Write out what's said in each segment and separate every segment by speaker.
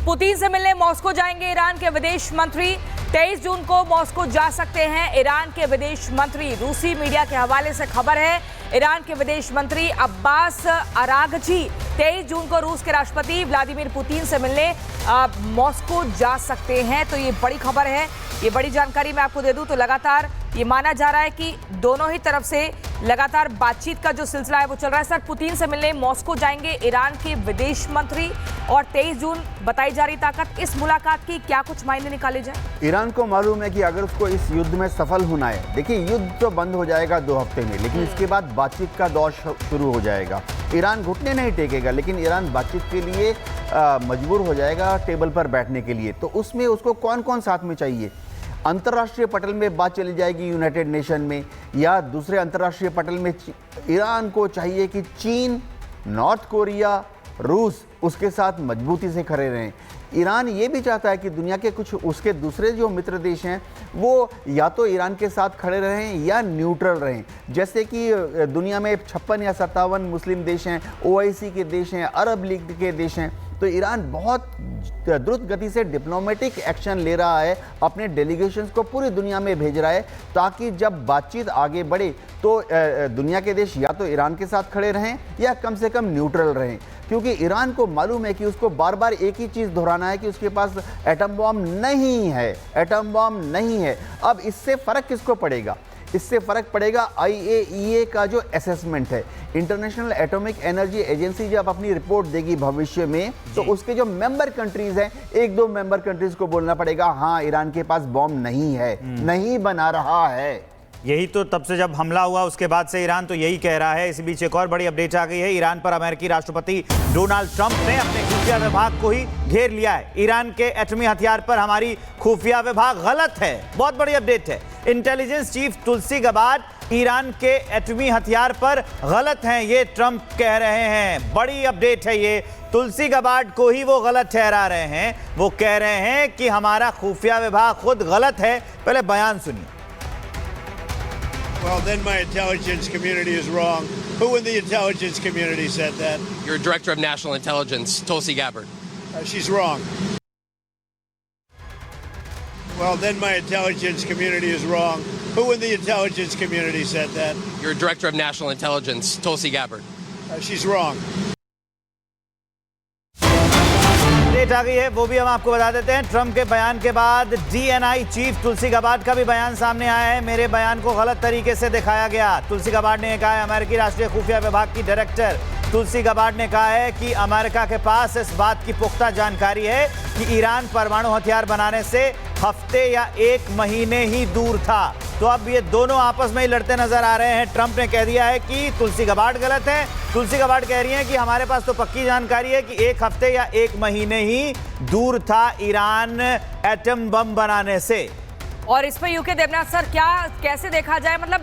Speaker 1: Putin से मिलने Moscow जाएंगे ईरान के विदेश मंत्री। 23 जून को मॉस्को जा सकते हैं ईरान के विदेश मंत्री। रूसी मीडिया के हवाले से खबर है, ईरान के विदेश मंत्री अब्बास अरागची 23 जून को रूस के राष्ट्रपति व्लादिमीर पुतिन से मिलने मॉस्को जा सकते हैं। तो ये बड़ी खबर है, ये बड़ी जानकारी मैं आपको दे दूं तो लगातार ये माना जा रहा है कि दोनों ही तरफ से लगातार बातचीत का जो सिलसिला है वो चल रहा है। सर, पुतिन से मिलने मॉस्को जाएंगे ईरान के विदेश मंत्री और 23 जून बताई जा रही ताकत। इस मुलाकात की क्या कुछ मायने निकाले जाए?
Speaker 2: ईरान को मालूम है कि अगर उसको इस युद्ध में सफल होना है, देखिए युद्ध तो बंद हो जाएगा 2 हफ्ते में, लेकिन इसके बाद बातचीत का दौर शुरू हो जाएगा। ईरान घुटने नहीं टेकेगा, लेकिन ईरान बातचीत के लिए मजबूर हो जाएगा टेबल पर बैठने के लिए। तो उसमें उसको कौन कौन साथ में चाहिए? अंतर्राष्ट्रीय पटल में बात चली जाएगी यूनाइटेड नेशन में, या दूसरे अंतर्राष्ट्रीय पटल में ईरान को चाहिए कि चीन, नॉर्थ कोरिया, रूस उसके साथ मजबूती से खड़े रहें। ईरान ये भी चाहता है कि दुनिया के कुछ उसके दूसरे जो मित्र देश हैं वो या तो ईरान के साथ खड़े रहें या न्यूट्रल रहें। जैसे कि दुनिया में 56 या 57 मुस्लिम देश हैं, ओआईसी के देश हैं, अरब लीग के देश हैं। तो ईरान बहुत द्रुत गति से डिप्लोमेटिक एक्शन ले रहा है, अपने डेलीगेशंस को पूरी दुनिया में भेज रहा है, ताकि जब बातचीत आगे बढ़े तो दुनिया के देश या तो ईरान के साथ खड़े रहें या कम से कम न्यूट्रल रहें। क्योंकि ईरान को मालूम है कि उसको बार बार एक ही चीज़ दोहराना है कि उसके पास एटम बॉम्ब नहीं है, एटम बॉम्ब नहीं है। अब इससे फ़र्क किसको पड़ेगा? इससे फ़र्क पड़ेगा IAEA का जो असेसमेंट है, इंटरनेशनल एटॉमिक एनर्जी एजेंसी जब अपनी रिपोर्ट देगी भविष्य में, तो उसके जो मेंबर कंट्रीज़ हैं, 1-2 मेंबर कंट्रीज़ को बोलना पड़ेगा हाँ ईरान के पास बॉम्ब नहीं है, नहीं बना रहा है।
Speaker 3: यही तो तब से जब हमला हुआ उसके बाद से ईरान तो यही कह रहा है। इसी बीच एक और बड़ी अपडेट आ गई है। ईरान पर अमेरिकी राष्ट्रपति डोनाल्ड ट्रंप ने अपने खुफिया विभाग को ही घेर लिया है। ईरान के एटमी हथियार पर हमारी खुफिया विभाग गलत है। बहुत बड़ी अपडेट है। इंटेलिजेंस चीफ तुलसी गबार्ड ईरान के एटमी हथियार पर गलत हैं, ये ट्रंप कह रहे हैं। बड़ी अपडेट है ये। तुलसी गबार्ड को ही वो गलत ठहरा रहे हैं। वो कह रहे हैं कि हमारा खुफिया विभाग खुद गलत है। पहले बयान सुनिए।
Speaker 4: Well, then my intelligence community is wrong. Who in the intelligence community said that?
Speaker 5: Your Director of National Intelligence, Tulsi Gabbard.
Speaker 4: She's wrong. Well, then my intelligence community is wrong. Who in the intelligence community said that?
Speaker 5: Your Director of National Intelligence, Tulsi Gabbard.
Speaker 4: She's wrong.
Speaker 3: Update आ गई है, वो भी हम आपको बता देते हैं। ट्रंप के बयान के बाद DNI चीफ तुलसी गबार्ड का भी बयान सामने आया है। मेरे बयान को गलत तरीके से दिखाया गया। तुलसी गबार्ड ने कहा है, अमेरिकी राष्ट्रीय खुफिया विभाग की डायरेक्टर तुलसी गबार्ड ने कहा है कि अमेरिका के पास इस बात की पुख्ता जानकारी है कि ईरान परमाणु हथियार बनाने से हफ्ते या 1 महीने ही दूर था। तो अब ये दोनों आपस में ही लड़ते नजर आ रहे हैं। ट्रंप ने कह दिया है कि तुलसी गबार्ड गलत है, तुलसी गबार्ड कह रही हैं कि हमारे पास तो पक्की जानकारी है कि 1 हफ्ते या 1 महीने ही दूर था ईरान एटम बम बनाने से।
Speaker 1: और इस पर यूके देवनाथ सर, क्या कैसे देखा जाए? मतलब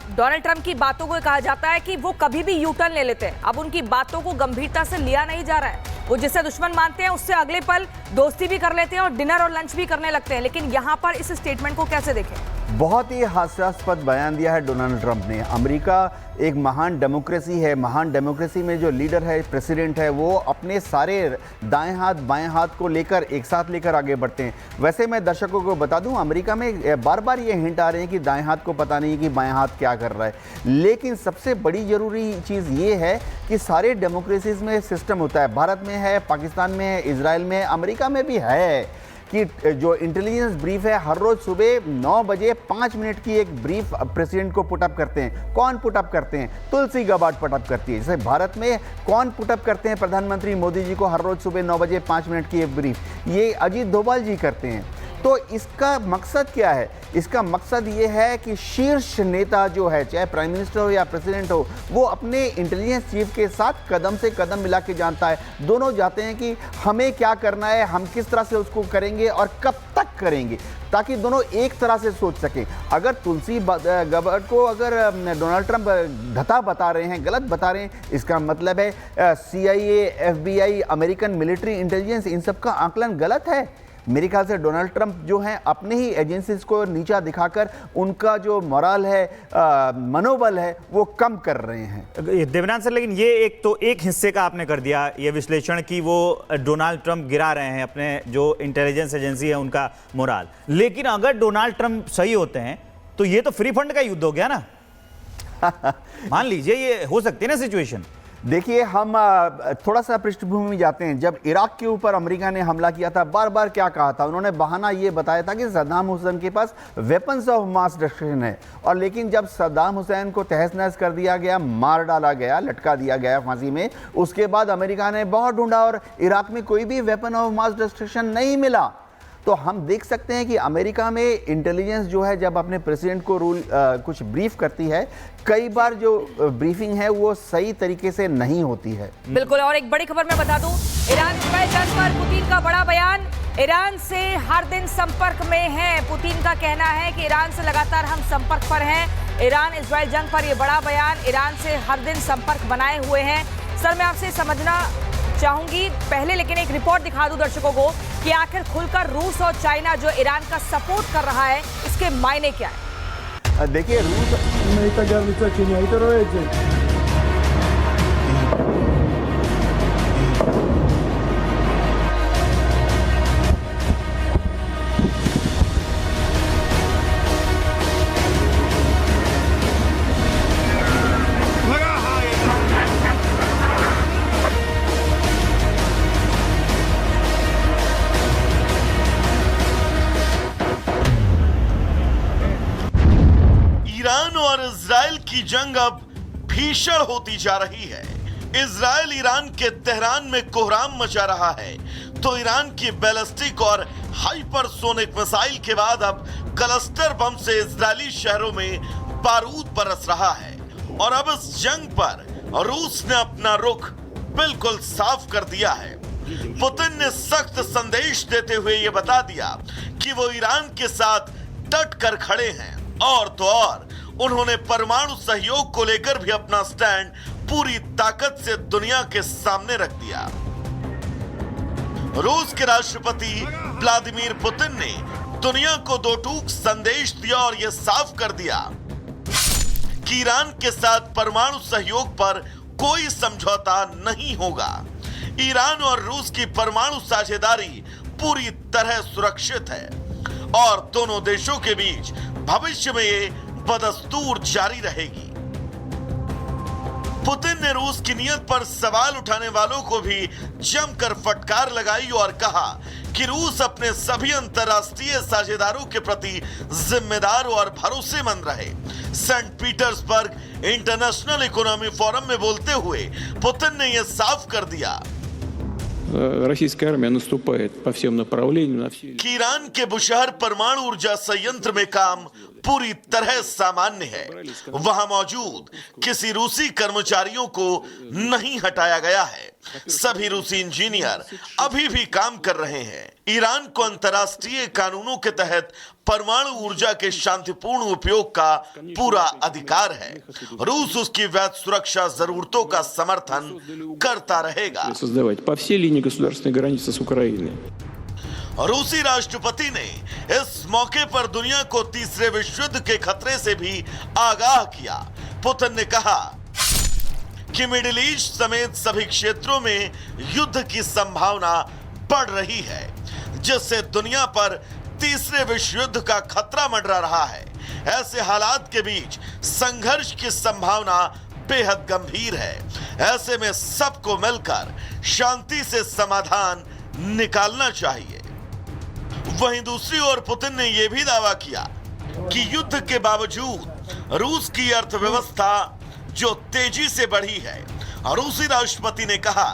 Speaker 1: डोनाल्ड ट्रंप की बातों को कहा जाता है कि वो कभी भी यू टर्न ले लेते हैं। अब उनकी बातों को गंभीरता से लिया नहीं जा रहा है। वो जिससे दुश्मन मानते हैं उससे अगले पल दोस्ती भी कर लेते हैं और डिनर और लंच भी करने लगते हैं। लेकिन यहाँ पर इस स्टेटमेंट को कैसे देखें?
Speaker 2: बहुत ही हास्यास्पद बयान दिया है डोनाल्ड ट्रंप ने। अमेरिका एक महान डेमोक्रेसी है। महान डेमोक्रेसी में जो लीडर है, प्रेसिडेंट है, वो अपने सारे दाएं हाथ बाएं हाथ को लेकर एक साथ लेकर आगे बढ़ते हैं। वैसे मैं दर्शकों को बता दूं, अमेरिका में बार बार ये हिंट आ रहे हैं कि दाएं हाथ को पता नहीं कि बाएं हाथ क्या कर रहा है। लेकिन सबसे बड़ी ज़रूरी चीज़ ये है कि सारे डेमोक्रेसीज में सिस्टम होता है। भारत में है, पाकिस्तान में है, इजराइल में है, अमेरिका में भी है कि जो इंटेलिजेंस ब्रीफ है, हर रोज सुबह 9 बजे 5 मिनट की एक ब्रीफ प्रेसिडेंट को पुटअप करते हैं। कौन पुटअप करते हैं? तुलसी गबार्ड पुटअप करती है। जैसे भारत में कौन पुटअप करते हैं? प्रधानमंत्री मोदी जी को हर रोज सुबह 9 बजे 5 मिनट की एक ब्रीफ, ये अजीत डोभाल जी करते हैं। तो इसका मकसद क्या है? इसका मकसद ये है कि शीर्ष नेता जो है, चाहे प्राइम मिनिस्टर हो या प्रेसिडेंट हो, वो अपने इंटेलिजेंस चीफ के साथ कदम से कदम मिला के जानता है। दोनों चाहते हैं कि हमें क्या करना है, हम किस तरह से उसको करेंगे और कब तक करेंगे, ताकि दोनों एक तरह से सोच सकें। अगर तुलसी गबार्ड को अगर डोनाल्ड ट्रंप धता बता रहे हैं, गलत बता रहे हैं, इसका मतलब है CIA, FBI, American military intelligence, इन सब का आकलन गलत है। मेरे ख्याल से डोनाल्ड ट्रंप जो हैं अपने ही एजेंसीज को नीचा दिखाकर उनका जो मोरल है, मनोबल है, वो कम कर रहे हैं।
Speaker 3: देवनाथ सर, लेकिन ये एक हिस्से का आपने कर दिया ये विश्लेषण कि वो डोनाल्ड ट्रंप गिरा रहे हैं अपने जो इंटेलिजेंस एजेंसी है उनका मोरल, लेकिन अगर डोनाल्ड ट्रंप सही होते हैं तो ये तो फ्री फंड का युद्ध हो गया ना। मान लीजिए ये हो सकती है ना सिचुएशन।
Speaker 2: देखिए, हम थोड़ा सा पृष्ठभूमि में जाते हैं। जब इराक के ऊपर अमेरिका ने हमला किया था, बार बार क्या कहा था उन्होंने? बहाना ये बताया था कि सद्दाम हुसैन के पास वेपन्स ऑफ मास डिस्ट्रक्शन है। और लेकिन जब सद्दाम हुसैन को तहस नहस कर दिया गया, मार डाला गया, लटका दिया गया फांसी में, उसके बाद अमेरिका ने बहुत ढूंढा और इराक में कोई भी वेपन ऑफ मास डिस्ट्रक्शन नहीं मिला। तो हम देख सकते हैं कि अमेरिका में इंटेलिजेंस जो है जब अपने प्रेसिडेंट को कुछ ब्रीफ करती है, कई बार जो ब्रीफिंग है वो सही तरीके से नहीं होती है।
Speaker 1: बिल्कुल। और एक बड़ी खबर मैं बता दूं, ईरान इजराइल जंग पर पुतिन का बड़ा बयान। ईरान से हर दिन संपर्क में है। पुतिन का कहना है कि ईरान से लगातार हम संपर्क पर हैं। ईरान इजराइल जंग पर यह बड़ा बयान, ईरान से हर दिन संपर्क बनाए हुए हैं। सर, मैं आपसे समझना चाहूंगी पहले, लेकिन एक रिपोर्ट दिखा दूं दर्शकों को कि आखिर खुलकर रूस और चाइना जो ईरान का सपोर्ट कर रहा है, इसके मायने क्या है?
Speaker 2: देखिए, रूस
Speaker 6: ईरान और इजराइल की जंग अब भीषण होती जा रही है। इजराइल ईरान के तेहरान में कोहराम मचा रहा है, तो ईरान की बैलिस्टिक और हाइपरसोनिक मिसाइल के बाद अब क्लस्टर बम से इजरायली शहरों में बारूद बरस रहा है। और अब इस जंग पर रूस ने अपना रुख बिल्कुल साफ कर दिया है। पुतिन ने सख्त संदेश देते हुए यह बता दिया कि वो ईरान के साथ डट कर खड़े हैं। और तो और उन्होंने परमाणु सहयोग को लेकर भी अपना स्टैंड पूरी ताकत से दुनिया के सामने रख दिया। रूस के राष्ट्रपति व्लादिमीर पुतिन ने दुनिया को दो टूक संदेश दिया और यह साफ कर दिया कि ईरान के साथ परमाणु सहयोग पर कोई समझौता नहीं होगा। ईरान और रूस की परमाणु साझेदारी पूरी तरह सुरक्षित है और दोनों देशों के बीच भविष्य में ये बदस्तूर जारी रहेगी। पुतिन ने रूस की नीयत पर सवाल उठाने वालों को भी जमकर फटकार लगाई और कहा कि रूस अपने सभी अंतर्राष्ट्रीय साझेदारों के प्रति जिम्मेदार और भरोसेमंद रहे। Saint Petersburg International Economy Forum में बोलते हुए पुतिन ने यह साफ कर दिया
Speaker 7: российская армия наступает по всем направлениям на все.
Speaker 6: कि ईरान के बुशहर परमाणु ऊर्जा संयंत्र में काम पूरी तरह सामान्य है। वहां मौजूद किसी रूसी कर्मचारियों को नहीं हटाया गया है। सभी रूसी इंजीनियर अभी भी काम कर रहे हैं। ईरान को अंतर्राष्ट्रीय कानूनों के तहत परमाणु ऊर्जा के शांतिपूर्ण उपयोग का पूरा अधिकार है। रूस उसकी वैध सुरक्षा जरूरतों का समर्थन करता रहेगा।
Speaker 7: Создавать по всей линии государственной границы с Украиной.
Speaker 6: रूसी राष्ट्रपति ने इस मौके पर दुनिया को तीसरे विश्व युद्ध के खतरे से भी आगाह किया। पुतिन ने कहा कि मिडिल ईस्ट समेत सभी क्षेत्रों में युद्ध की संभावना बढ़ रही है, जिससे दुनिया पर तीसरे विश्व युद्ध का खतरा मंडरा रहा है। ऐसे हालात के बीच संघर्ष की संभावना बेहद गंभीर है। ऐसे में सबको मिलकर शांति से समाधान निकालना चाहिए। वहीं दूसरी ओर पुतिन ने यह भी दावा किया कि युद्ध के बावजूद रूस की अर्थव्यवस्था जो तेजी से बढ़ी है। रूसी राष्ट्रपति ने कहा,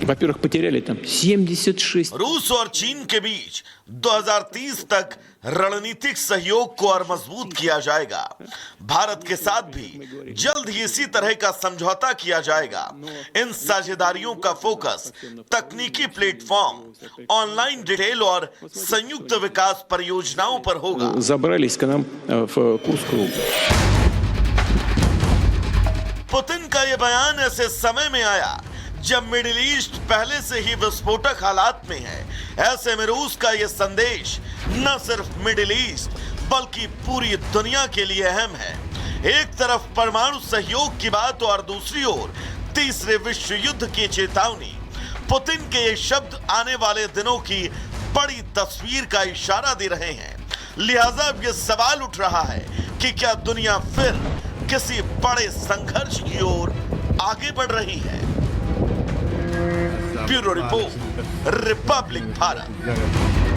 Speaker 7: Во-первых, потеряли там 76.
Speaker 6: रूस और चीन के बीच 2030 तक रणनीतिक सहयोग को और मजबूत किया जाएगा। भारत के साथ भी जल्द ही इसी तरह का समझौता किया जाएगा। इन साझेदारियों का फोकस तकनीकी प्लेटफॉर्म, ऑनलाइन डिटेल और संयुक्त विकास परियोजनाओं पर होगा।
Speaker 7: Забрались к нам в Курскую область.
Speaker 6: पुतिन का यह बयान ऐसे समय में आया जब मिडिल ईस्ट पहले से ही विस्फोटक हालात में है, ऐसे में रूस का यह संदेश न सिर्फ मिडिल ईस्ट बल्कि पूरी दुनिया के लिए अहम है। एक तरफ परमाणु सहयोग की बात और दूसरी ओर तीसरे विश्व युद्ध की चेतावनी। पुतिन के ये शब्द आने वाले दिनों की बड़ी तस्वीर का इशारा दे रहे हैं। लिहाजा अब यह सवाल उठ रहा है कि क्या दुनिया फिर किसी बड़े संघर्ष की ओर आगे बढ़ रही है। Bureau report, Republic Bharat.